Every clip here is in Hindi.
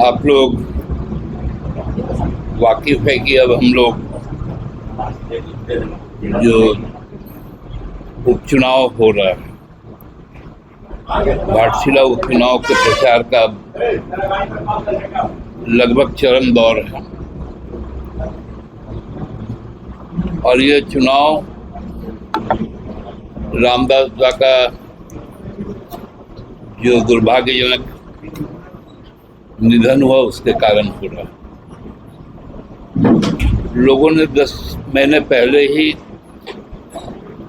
आप लोग वाकिफ है कि अब हम लोग जो उपचुनाव हो रहा है, घाटशिला उपचुनाव के प्रचार का लगभग चरम दौर है और ये चुनाव रामदास का जो दुर्भाग्यजनक निधन हुआ उसके कारण हो रहा है। लोगों ने 10 महीने पहले ही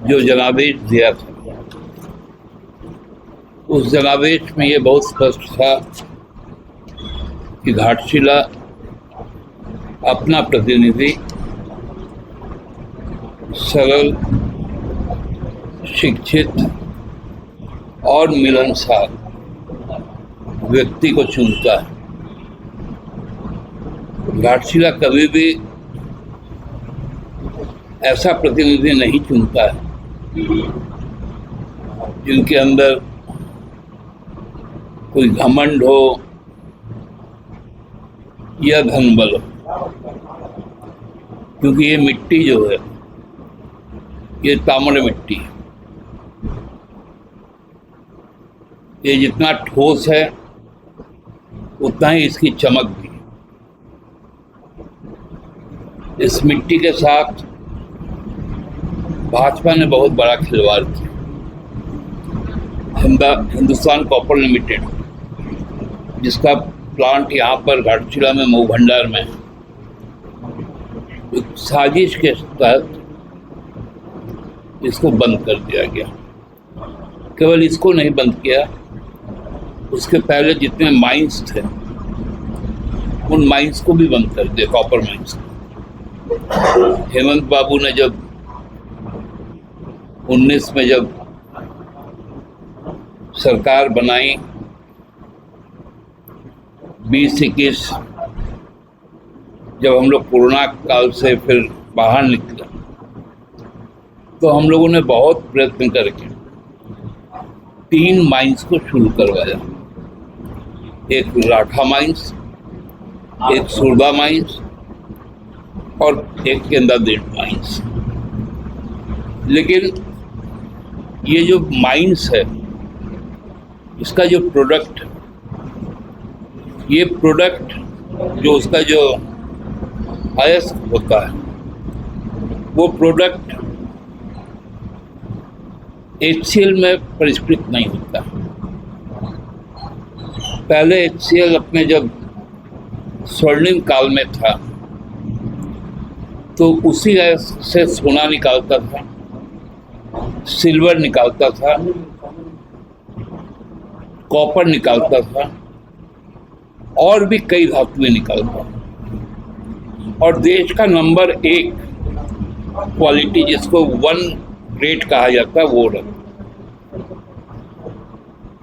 जो जनादेश दिया था, उस जनादेश में ये बहुत स्पष्ट था कि घाटशिला अपना प्रतिनिधि सरल, शिक्षित और मिलनसार व्यक्ति को चुनता है। घाटशिला कभी भी ऐसा प्रतिनिधि नहीं चुनता है जिनके अंदर कोई घमंड हो या धनबल हो, क्योंकि ये मिट्टी जो है ये ताम्र मिट्टी है। ये जितना ठोस है उतना ही इसकी चमक भी। इस मिट्टी के साथ भाजपा ने बहुत बड़ा खिलवाड़ किया। हिंदुस्तान कॉपर लिमिटेड, जिसका प्लांट यहाँ पर घाटशिला में मऊ भंडार में, एक साजिश के तहत इसको बंद कर दिया गया। केवल इसको नहीं बंद किया, उसके पहले जितने माइंस थे उन माइंस को भी बंद कर दिया, कॉपर माइंस को। हेमंत बाबू ने जब 19 में जब सरकार बनाई, 20-21 जब हम लोग कोरोना काल से फिर बाहर निकले, तो हम लोगों ने बहुत प्रयत्न करके 3 माइंस को शुरू करवाया। एक लाठा माइंस, एक सुरबा माइंस और एक केंद्रादेव माइंस। लेकिन ये जो माइंस है, इसका जो प्रोडक्ट, ये प्रोडक्ट जो उसका जो अयस्क होता है, वो प्रोडक्ट HCL में परिष्कृत नहीं होता। पहले HCL अपने जब स्वर्णिम काल में था तो उसी से सोना निकालता था, सिल्वर निकालता था, कॉपर निकालता था और भी कई धातुएं निकालता था। और देश का नंबर 1 क्वालिटी, जिसको 1 ग्रेड कहा जाता है, वो रहा।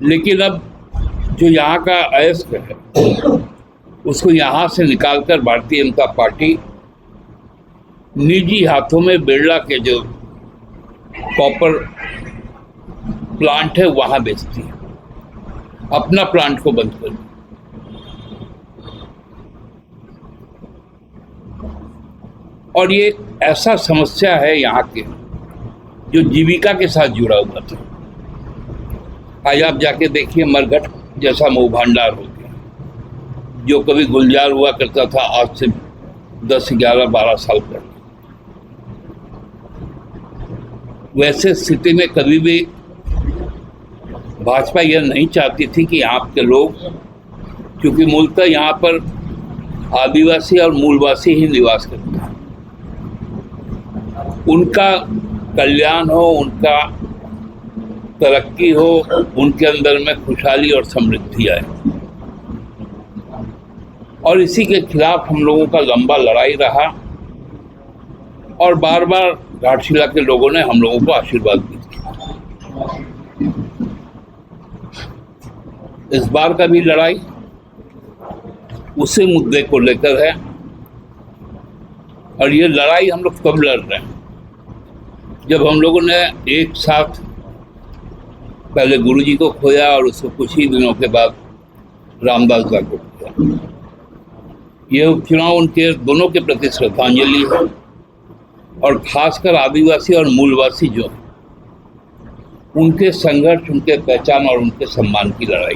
लेकिन अब जो यहाँ का अयस्क है, उसको यहाँ से निकालकर भारतीय जनता पार्टी निजी हाथों में बिरला के जो कॉपर प्लांट है वहां बेचती है, अपना प्लांट को बंद कर दिया। और ये ऐसा समस्या है यहाँ के, जो जीविका के साथ जुड़ा हुआ था। आज आप जाके देखिए, मरघट जैसा मऊ भंडार हो गया, जो कभी गुलजार हुआ करता था आज से 10, 11, 12 साल पहले। वैसे स्थिति में कभी भी भाजपा यह नहीं चाहती थी कि यहाँ के लोग, क्योंकि मूलतः यहाँ पर आदिवासी और मूलवासी ही निवास करते हैं, उनका कल्याण हो, उनका तरक्की हो, उनके अंदर में खुशहाली और समृद्धि आए। और इसी के खिलाफ हम लोगों का लंबा लड़ाई रहा और बार बार घाटशिला के लोगों ने हम लोगों को आशीर्वाद भी दिया। इस बार का भी लड़ाई उसी मुद्दे को लेकर है। और ये लड़ाई हम लोग कब लड़ रहे हैं? जब हम लोगों ने एक साथ पहले गुरुजी को खोया और उसको कुछ ही दिनों के बाद रामदास को किया। यह उपचुनाव उनके दोनों के प्रति श्रद्धांजलि है, और खासकर आदिवासी और मूलवासी जो उनके संघर्ष, उनके पहचान और उनके सम्मान की लड़ाई।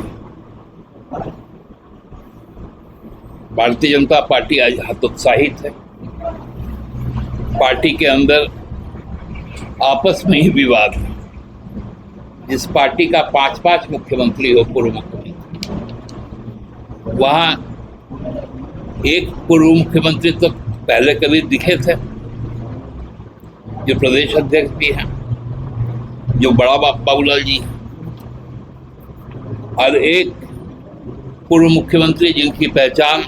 भारतीय जनता पार्टी आज हतोत्साहित है। पार्टी के अंदर आपस में ही विवाद है। जिस पार्टी का 5-5 मुख्यमंत्री हो, पूर्व मुख्यमंत्री, वहां एक पूर्व मुख्यमंत्री तो पहले कभी दिखे थे, जो प्रदेश अध्यक्ष भी हैं, जो बड़ा बाबूलाल जी, और एक पूर्व मुख्यमंत्री जिनकी पहचान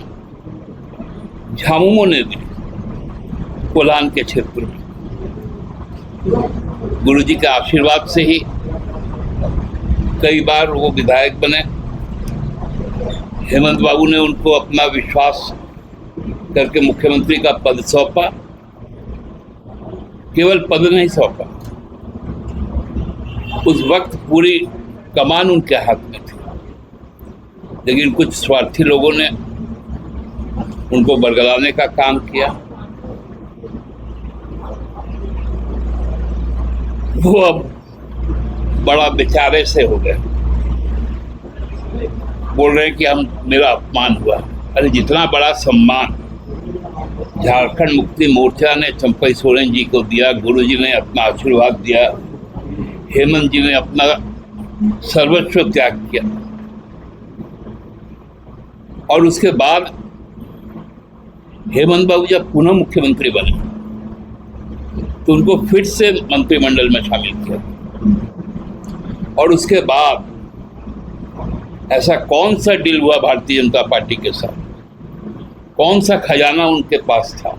झामुमो ने दी कोल्हान के क्षेत्र में। गुरुजी के आशीर्वाद से ही कई बार वो विधायक बने। हेमंत बाबू ने उनको अपना विश्वास करके मुख्यमंत्री का पद सौंपा। केवल पद नहीं सौंपा, उस वक्त पूरी कमान उनके हाथ में थी, लेकिन कुछ स्वार्थी लोगों ने उनको बरगलाने का काम किया। वो अब बड़ा बेचारे से हो गए, बोल रहे हैं कि मेरा अपमान हुआ। अरे जितना बड़ा सम्मान झारखंड मुक्ति मोर्चा ने चंपई सोरेन जी को दिया, गुरुजी ने अपना आशीर्वाद दिया, हेमंत जी ने अपना सर्वस्व त्याग किया, और उसके बाद हेमंत बाबू जब पुनः मुख्यमंत्री बने तो उनको फिर से मंत्रिमंडल में शामिल किया। और उसके बाद ऐसा कौन सा डील हुआ भारतीय जनता पार्टी के साथ, कौन सा खजाना उनके पास था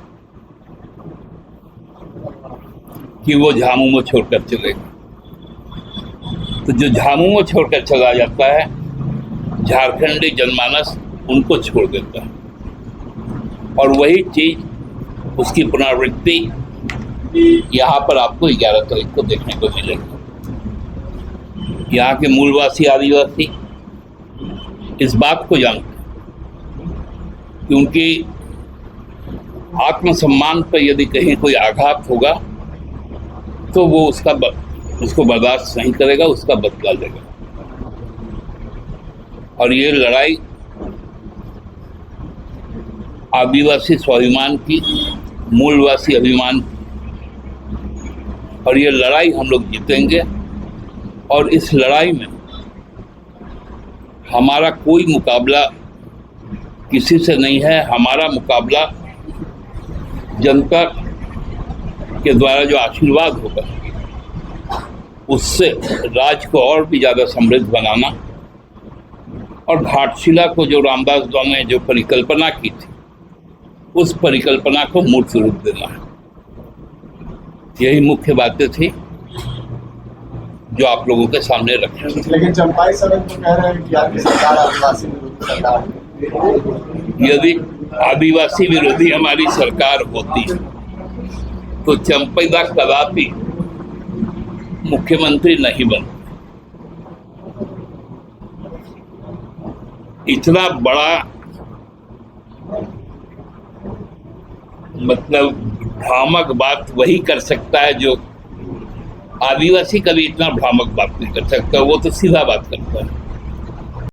कि वो झामुमो छोड़कर चले गए। तो जो झामुमो छोड़कर चला जाता है, झारखंडी जनमानस उनको छोड़ देता है, और वही चीज, उसकी पुनरावृत्ति यहाँ पर आपको 11 तारीख को देखने को मिलेगी। यहाँ के मूलवासी आदिवासी इस बात को जानते हैं कि उनकी आत्मसम्मान पर यदि कहीं कोई आघात होगा तो वो उसको बर्दाश्त नहीं करेगा, उसका बदला लेगा। और ये लड़ाई आदिवासी स्वाभिमान की, मूलवासी अभिमान की, और ये लड़ाई हम लोग जीतेंगे। और इस लड़ाई में हमारा कोई मुकाबला किसी से नहीं है। हमारा मुकाबला जनता के द्वारा जो आशीर्वाद होगा उससे राज्य को और भी ज़्यादा समृद्ध बनाना, और घाटशिला को जो रामदास दास ने जो परिकल्पना की थी, उस परिकल्पना को मूर्त रूप देना है। यही मुख्य बातें थी जो आप लोगों के सामने रखे। लेकिन चंपाई सरन तो कह रहे हैं कि आपकी सरकार आदिवासी विरोधी सरकार है। यदि आदिवासी विरोधी हमारी सरकार होती तो चंपईदा कदापि मुख्यमंत्री नहीं बनते। इतना बड़ा मतलब भ्रामक बात वही कर सकता है जो आदिवासी कभी इतना भ्रामक बात नहीं कर सकता। वो तो सीधा बात करता है।